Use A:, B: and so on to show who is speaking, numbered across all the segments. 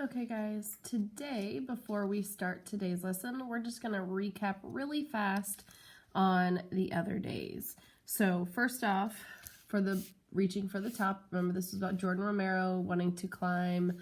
A: Okay guys, today, before we start today's lesson, we're just going to recap really fast on the other days. So first off, for the reaching for the top, remember this is about Jordan Romero wanting to climb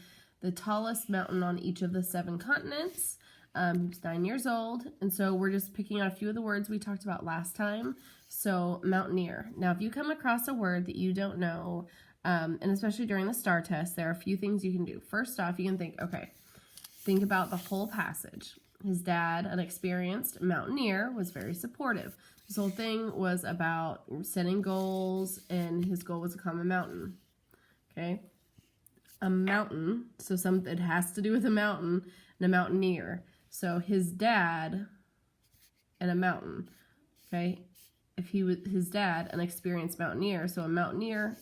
A: the tallest mountain on each of the 7 continents. He's 9 years old, and so we're just picking out a few of the words we talked about last time. So mountaineer. Now if you come across a word that you don't know, and especially during the STAR test, there are a few things you can do. First off, you can think about the whole passage. His dad, an experienced mountaineer, was very supportive. This whole thing was about setting goals, and his goal was to climb a mountain. Okay? A mountain, so it has to do with a mountain, and a mountaineer. So his dad and a mountain. Okay? If he was his dad, an experienced mountaineer, so a mountaineer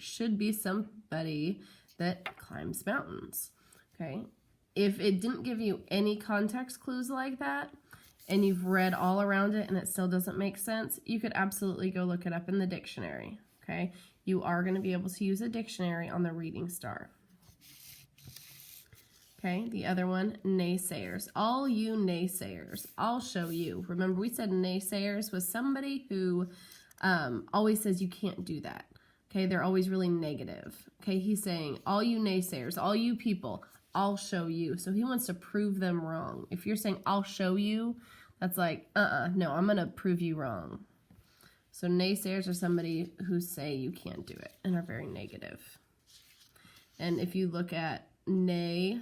A: should be somebody that climbs mountains. Okay, if it didn't give you any context clues like that and you've read all around it and it still doesn't make sense, you could absolutely go look it up in the dictionary. Okay, you are going to be able to use a dictionary on the reading star. Okay, the other one, naysayers. All you naysayers, I'll show you. Remember, we said naysayers was somebody who always says you can't do that. Okay, they're always really negative. Okay, he's saying, all you naysayers, all you people, I'll show you. So he wants to prove them wrong. If you're saying, I'll show you, that's like, no, I'm going to prove you wrong. So naysayers are somebody who say you can't do it and are very negative. And if you look at nay,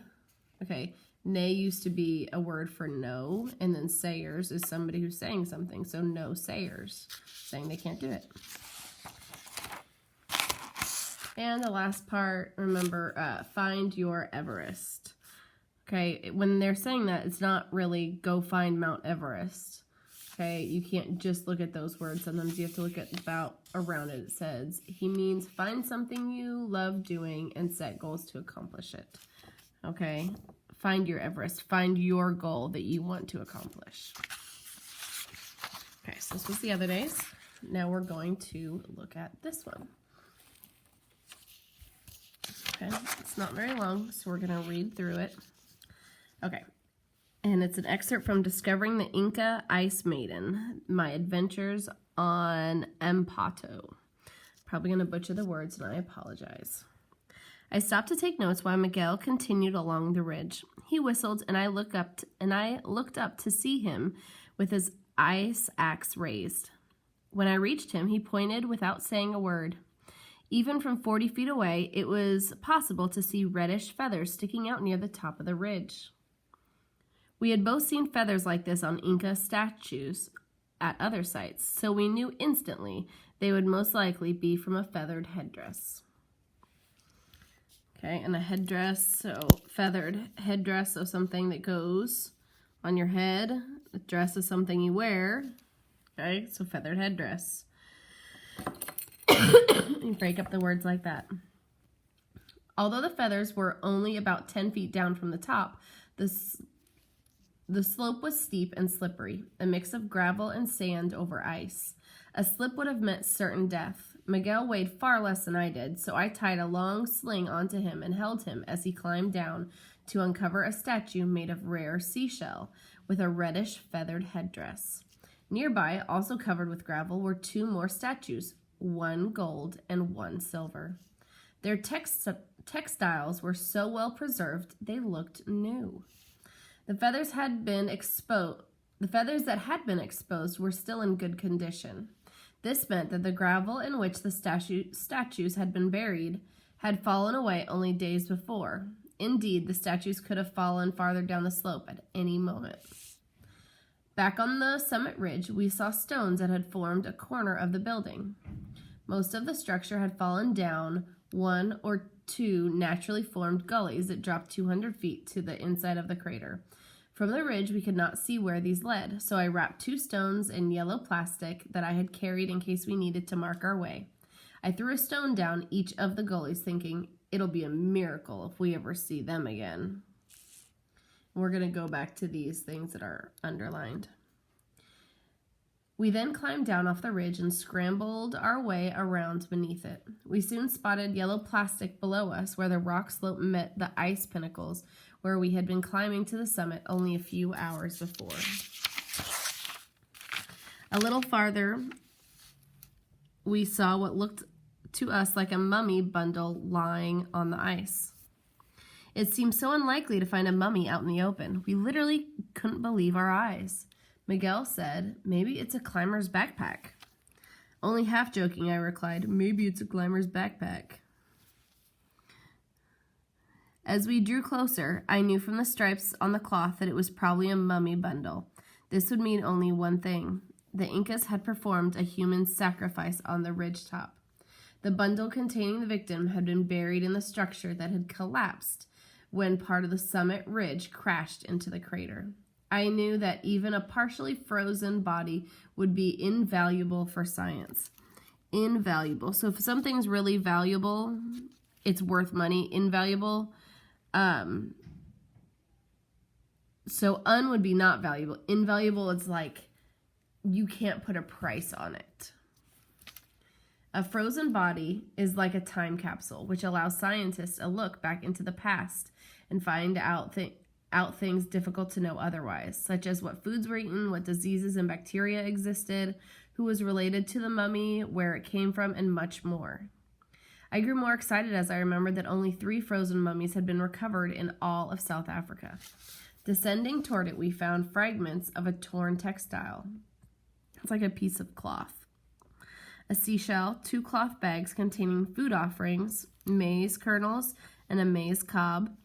A: okay, nay used to be a word for no, and then sayers is somebody who's saying something. So no sayers, saying they can't do it. And the last part, remember, find your Everest. Okay, when they're saying that, it's not really go find Mount Everest. Okay, you can't just look at those words. Sometimes you have to look at about around it. It says, he means find something you love doing and set goals to accomplish it. Okay, find your Everest. Find your goal that you want to accomplish. Okay, so this was the other days. Now we're going to look at this one. Okay, it's not very long, so we're going to read through it. Okay, and it's an excerpt from Discovering the Inca Ice Maiden, My Adventures on Ambato. Probably going to butcher the words, and I apologize. I stopped to take notes while Miguel continued along the ridge. He whistled, and I looked up to see him with his ice axe raised. When I reached him, he pointed without saying a word. Even from 40 feet away, it was possible to see reddish feathers sticking out near the top of the ridge. We had both seen feathers like this on Inca statues at other sites, so we knew instantly they would most likely be from a feathered headdress. Okay, and a headdress, so feathered headdress, so something that goes on your head. A dress is something you wear. Okay, so feathered headdress. You break up the words like that. Although the feathers were only about 10 feet down from the top, the slope was steep and slippery, a mix of gravel and sand over ice. A slip would have meant certain death. Miguel weighed far less than I did, so I tied a long sling onto him and held him as he climbed down to uncover a statue made of rare seashell with a reddish feathered headdress. Nearby, also covered with gravel, were 2 more statues, 1 gold and 1 silver. Their textiles were so well preserved they looked new. The feathers that had been exposed were still in good condition. This meant that the gravel in which the statues had been buried had fallen away only days before. Indeed, the statues could have fallen farther down the slope at any moment. Back on the summit ridge, we saw stones that had formed a corner of the building. Most of the structure had fallen down 1 or 2 naturally formed gullies that dropped 200 feet to the inside of the crater. From the ridge, we could not see where these led, so I wrapped 2 stones in yellow plastic that I had carried in case we needed to mark our way. I threw a stone down each of the gullies, thinking, it'll be a miracle if we ever see them again. We're going to go back to these things that are underlined. We then climbed down off the ridge and scrambled our way around beneath it. We soon spotted yellow plastic below us where the rock slope met the ice pinnacles where we had been climbing to the summit only a few hours before. A little farther, we saw what looked to us like a mummy bundle lying on the ice. It seemed so unlikely to find a mummy out in the open. We literally couldn't believe our eyes. Miguel said, "Maybe it's a climber's backpack." Only half joking, I replied, "Maybe it's a climber's backpack." As we drew closer, I knew from the stripes on the cloth that it was probably a mummy bundle. This would mean only one thing. The Incas had performed a human sacrifice on the ridgetop. The bundle containing the victim had been buried in the structure that had collapsed when part of the summit ridge crashed into the crater. I knew that even a partially frozen body would be invaluable for science. Invaluable. So if something's really valuable, it's worth money. Invaluable. So would be not valuable. Invaluable is like you can't put a price on it. A frozen body is like a time capsule, which allows scientists a look back into the past and find out things difficult to know otherwise, such as what foods were eaten, what diseases and bacteria existed, who was related to the mummy, where it came from, and much more. I grew more excited as I remembered that only 3 frozen mummies had been recovered in all of South Africa. Descending toward it, we found fragments of a torn textile. It's like a piece of cloth. A seashell, 2 cloth bags containing food offerings, maize kernels, and a maize cob.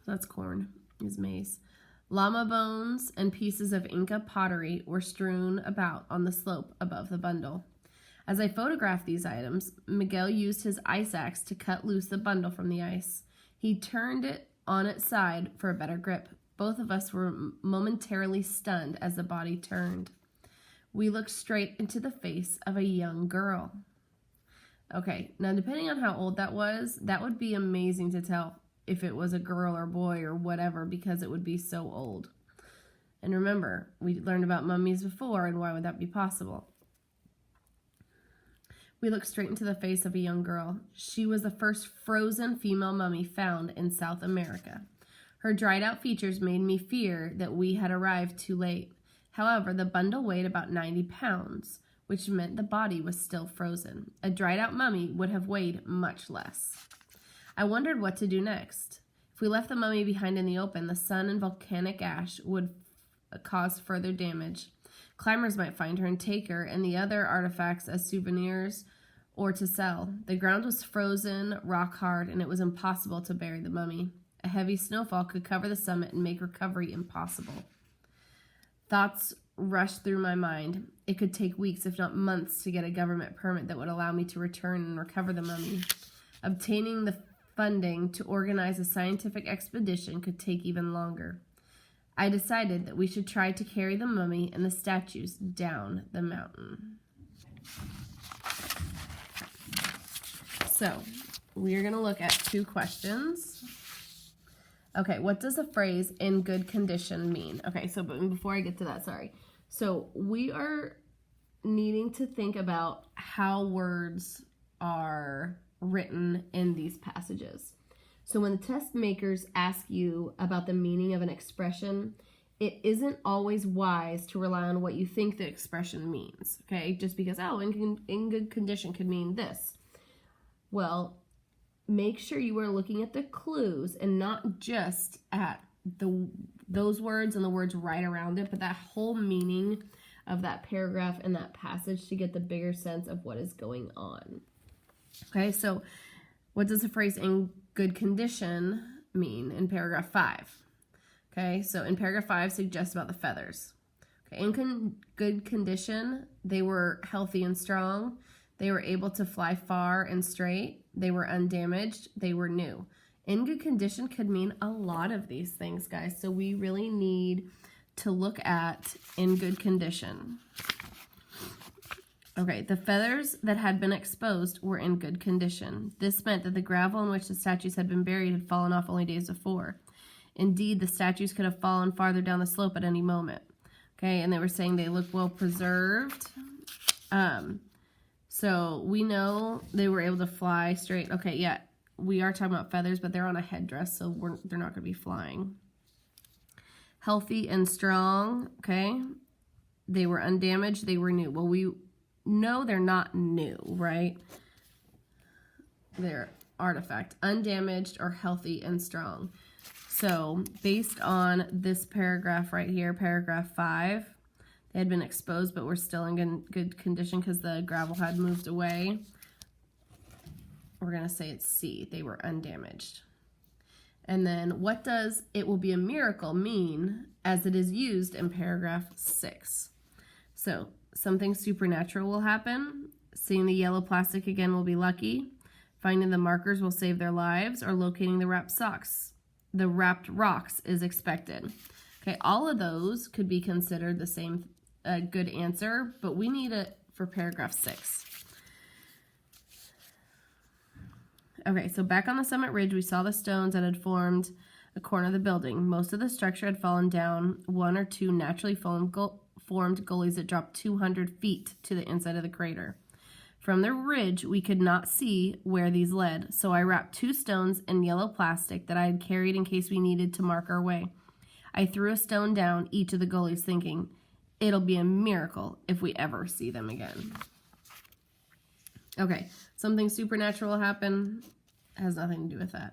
A: That's corn, is maize. Llama bones and pieces of Inca pottery were strewn about on the slope above the bundle. As I photographed these items, Miguel used his ice axe to cut loose the bundle from the ice. He turned it on its side for a better grip. Both of us were momentarily stunned as the body turned. We looked straight into the face of a young girl. Okay, now depending on how old that would be amazing to tell if it was a girl or boy or whatever, because it would be so old. And remember, we learned about mummies before, and why would that be possible? We looked straight into the face of a young girl. She was the first frozen female mummy found in South America. Her dried out features made me fear that we had arrived too late. However, the bundle weighed about 90 pounds, which meant the body was still frozen. A dried out mummy would have weighed much less. I wondered what to do next. If we left the mummy behind in the open, the sun and volcanic ash would cause further damage. Climbers might find her and take her and the other artifacts as souvenirs or to sell. The ground was frozen, rock hard, and it was impossible to bury the mummy. A heavy snowfall could cover the summit and make recovery impossible. Thoughts rushed through my mind. It could take weeks, if not months, to get a government permit that would allow me to return and recover the mummy. Obtaining the funding to organize a scientific expedition could take even longer. I decided that we should try to carry the mummy and the statues down the mountain. So, we are going to look at 2 questions. Okay, what does the phrase "in good condition" mean? Okay, so but before I get to that, sorry. So, we are needing to think about how words are written in these passages. So when the test makers ask you about the meaning of an expression, it isn't always wise to rely on what you think the expression means, okay? Just because, in good condition could mean this. Well, make sure you are looking at the clues and not just at those words and the words right around it, but that whole meaning of that paragraph and that passage to get the bigger sense of what is going on. Okay, so what does the phrase "in good condition" mean in paragraph 5? Okay, so in paragraph 5 suggests about the feathers. Okay, in good condition, they were healthy and strong. They were able to fly far and straight. They were undamaged. They were new. In good condition could mean a lot of these things, guys. So we really need to look at in good condition. Okay, the feathers that had been exposed were in good condition. This meant that the gravel in which the statues had been buried had fallen off only days before. Indeed, the statues could have fallen farther down the slope at any moment. Okay, and they were saying they look well preserved. So we know they were able to fly straight. Okay, yeah, we are talking about feathers, but they're on a headdress, so they're not going to be flying. Healthy and strong, okay? They were undamaged, they were new. Well, we know they're not new, right? They're artifact, undamaged or healthy and strong. So based on this paragraph right here, paragraph 5, they had been exposed but were still in good condition because the gravel had moved away. We're going to say it's C. They were undamaged. And then what does "it will be a miracle" mean as it is used in paragraph 6? So something supernatural will happen. Seeing the yellow plastic again will be lucky. Finding the markers will save their lives, or locating the wrapped rocks is expected. Okay, all of those could be considered the same good answer, but we need it for paragraph 6. Okay, so back on the summit ridge, we saw the stones that had formed a corner of the building. Most of the structure had fallen down 1 or 2 naturally formed gullies that dropped 200 feet to the inside of the crater. From the ridge, we could not see where these led, so I wrapped 2 stones in yellow plastic that I had carried in case we needed to mark our way. I threw a stone down each of the gullies, thinking, it'll be a miracle if we ever see them again. Okay, something supernatural will happen. Has nothing to do with that.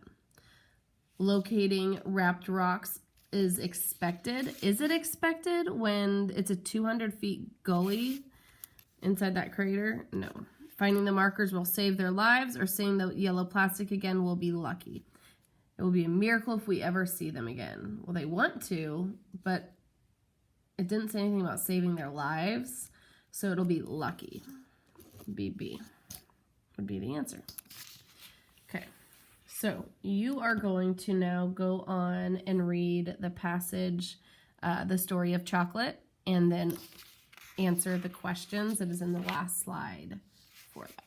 A: Locating wrapped rocks is expected. Is it expected when it's a 200 feet gully inside that crater? No. Finding the markers will save their lives, or seeing the yellow plastic again will be lucky. It will be a miracle if we ever see them again. Well, they want to, but it didn't say anything about saving their lives, so it'll be lucky. BB would be the answer. Okay, so you are going to now go on and read the passage, The Story of Chocolate, and then answer the questions that is in the last slide for that.